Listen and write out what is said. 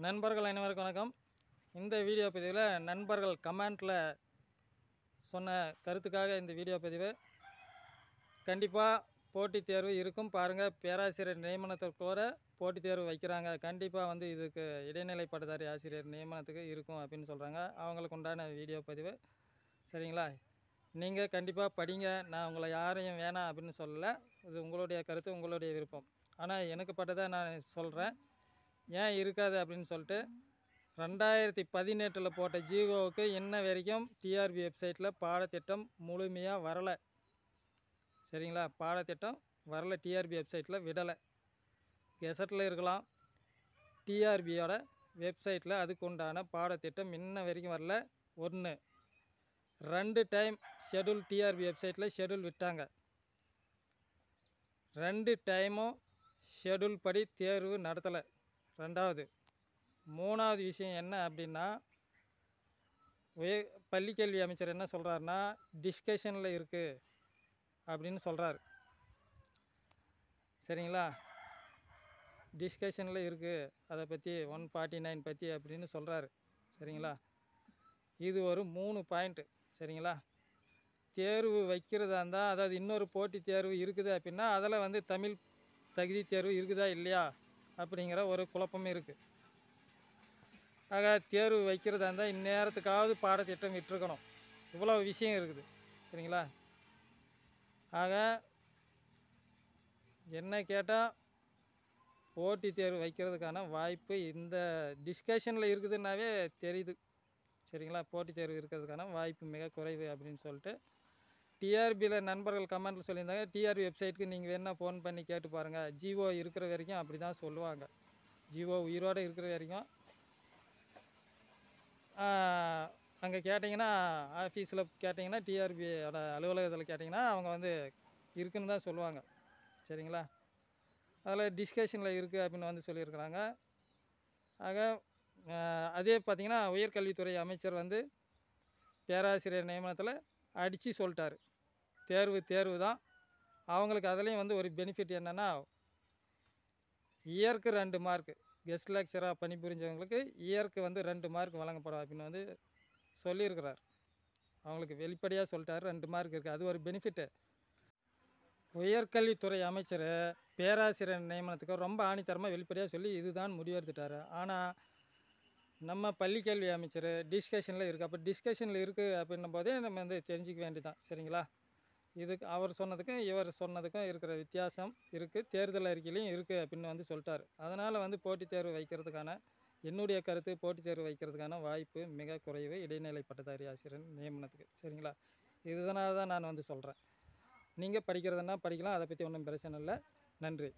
நண்பர்கள் அனைவருக்கும் வணக்கம். இந்த வீடியோ பதிவில் நண்பர்கள் கமெண்ட்டில் சொன்ன கருத்துக்காக இந்த வீடியோ பதிவு. கண்டிப்பாக போட்டித் தேர்வு இருக்கும் பாருங்கள். பேராசிரியர் நியமனத்திற்கோட போட்டித் தேர்வு வைக்கிறாங்க. கண்டிப்பாக இதுக்கு இடைநிலை பட்டதாரி ஆசிரியர் நியமனத்துக்கு இருக்கும் அப்படின்னு சொல்கிறாங்க. அவங்களுக்கு உண்டான வீடியோ பதிவு. சரிங்களா? நீங்கள் கண்டிப்பாக படிங்க. நான் உங்களை யாரையும் வேணாம் அப்படின்னு சொல்லலை. இது உங்களுடைய கருத்து, உங்களுடைய விருப்பம். ஆனால் எனக்கு பட்டதை நான் சொல்கிறேன். ஏன் இருக்காது அப்படின்னு சொல்லிட்டு 2018 போட்ட ஜிஓவுக்கு இன்ன வரைக்கும் டிஆர்பி வெப்சைட்டில் பாடத்திட்டம் முழுமையாக வரலை. சரிங்களா? பாடத்திட்டம் வரலை, டிஆர்பி வெப்சைட்டில் விடலை. கெசட்டில் இருக்கலாம், டிஆர்பியோட வெப்சைட்டில் அதுக்கு உண்டான பாடத்திட்டம் இன்ன வரைக்கும் வரல. 1 2 டைம் ஷெடியூல் டிஆர்பி வெப்சைட்டில் ஷெடியூல் விட்டாங்க. 2 டைமும் ஷெடியூல் படி தேர்வு நடத்தலை. 2வது 3வது விஷயம் என்ன அப்படின்னா, பள்ளிக்கல்வி அமைச்சர் என்ன சொல்கிறாருன்னா, டிஸ்கஷனில் இருக்குது அப்படின்னு சொல்கிறாரு. சரிங்களா? டிஸ்கஷனில் இருக்குது, அதை பற்றி 149 பற்றி அப்படின்னு சொல்கிறாரு. சரிங்களா? இது ஒரு 3 பாயிண்ட்டு. சரிங்களா? தேர்வு வைக்கிறதா இருந்தால், அதாவது இன்னொரு போட்டித் தேர்வு இருக்குது அப்படின்னா அதில் தமிழ் தகுதி தேர்வு இருக்குதா இல்லையா அப்படிங்கிற ஒரு குழப்பமே இருக்குது. ஆக தேர்வு வைக்கிறதா இருந்தால் இந்நேரத்துக்காவது பாடத்திட்டம் விட்டுருக்கணும். இவ்வளோ விஷயம் இருக்குது. சரிங்களா? ஆக என்ன கேட்டால் போட்டித் தேர்வு வைக்கிறதுக்கான வாய்ப்பு இந்த டிஸ்கஷனில் இருக்குதுன்னாவே தெரியுது. சரிங்களா? போட்டித் தேர்வு இருக்கிறதுக்கான வாய்ப்பு மிக குறைவு அப்படின்னு சொல்லிட்டு டிஆர்பியில் நண்பர்கள் கமெண்ட்டில் சொல்லியிருந்தாங்க. டிஆர்பி வெப்சைட்டுக்கு நீங்கள் வேணால் ஃபோன் பண்ணி கேட்டு பாருங்கள். ஜிஓ இருக்கிற வரைக்கும் அப்படி தான் சொல்லுவாங்க. ஜிஓ உயிரோடு இருக்கிற வரைக்கும் அங்கே கேட்டிங்கன்னா, ஆஃபீஸில் கேட்டிங்கன்னா, டிஆர்பியோட அலுவலகத்தில் கேட்டிங்கன்னா அவங்க இருக்குன்னு தான் சொல்லுவாங்க. சரிங்களா? அதில் டிஸ்கஷனில் இருக்குது அப்படின்னு சொல்லியிருக்கிறாங்க. ஆக அதே பார்த்திங்கன்னா, உயர்கல்வித்துறை அமைச்சர் பேராசிரியர் நியமனத்தில் அடித்து சொல்லிட்டார். தேர்வு தான். அவங்களுக்கு அதுலேயும் ஒரு பெனிஃபிட் என்னென்னா, இயருக்கு 2 மார்க்கு, கெஸ்ட் லெக்சராக பணிபுரிஞ்சவங்களுக்கு இயருக்கு 2 மார்க் வழங்கப்படும் அப்படின்னு சொல்லியிருக்கிறார். அவங்களுக்கு வெளிப்படையாக சொல்லிட்டார். 2 மார்க் இருக்குது, அது ஒரு பெனிஃபிட்டு. உயர்கல்வித்துறை அமைச்சர் பேராசிரியர் நியமனத்துக்கு ரொம்ப ஆணித்தரமாக வெளிப்படையாக சொல்லி இதுதான் முடிவெடுத்துட்டார். ஆனால் நம்ம பள்ளிக்கல்வி அமைச்சர் டிஸ்கஷனில் இருக்குது. அப்போ டிஸ்கஷனில் இருக்குது அப்படின்னும் போதே நம்ம தெரிஞ்சிக்க வேண்டியதான். சரிங்களா? இதுக்கு அவர் சொன்னதுக்கும் இவர் சொன்னதுக்கும் இருக்கிற வித்தியாசம் இருக்குது. தேர்தல் அறிக்கையிலையும் இருக்குது அப்படின்னு சொல்லிட்டார். அதனால் போட்டித் தேர்வு வைக்கிறதுக்கான என்னுடைய கருத்து, போட்டித் தேர்வு வைக்கிறதுக்கான வாய்ப்பு மிக குறைவு இடைநிலை பட்டதாரி ஆசிரியர் நியமனத்துக்கு. சரிங்களா? இதனால தான் நான் சொல்கிறேன். நீங்கள் படிக்கிறதுனா படிக்கலாம், அதை பற்றி ஒன்றும் பிரச்சனை இல்லை. நன்றி.